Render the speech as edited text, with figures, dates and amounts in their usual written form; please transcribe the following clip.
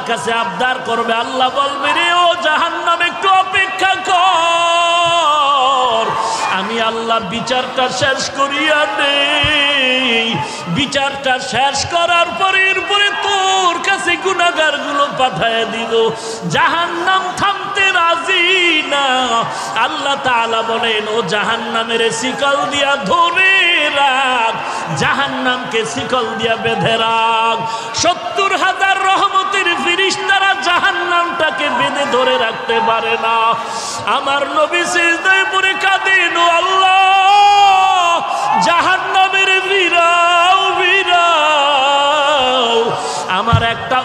কাছে আবদার করবে, আল্লাহ বলবে রে ও জাহান্নাম একটু অপেক্ষা কর, আমি আল্লাহ বিচারটা শেষ করিয়া নেই। বিচারটা শেষ করার পরে এরপরে তোর কাছে গুনাহগার গুলো পাঠায় দিব। জাহান্নাম থামতে রাজি না। আল্লাহ তাআলা বলেন ও জাহান্নামের শিকল দিয়া ধরে রাখ, জাহান্নামকে শিকল দিয়া বেঁধে রাখ। ৭০,০০০ রহমতের ফেরেশতারা জাহান্নামটাকে বেঁধে ধরে রাখতে পারে না। আমার নবী সিজদায় পড়ে কাঁদেন, ও আল্লাহ জাহান্নামের ভিড়াও ভিড়াও, আমার একটা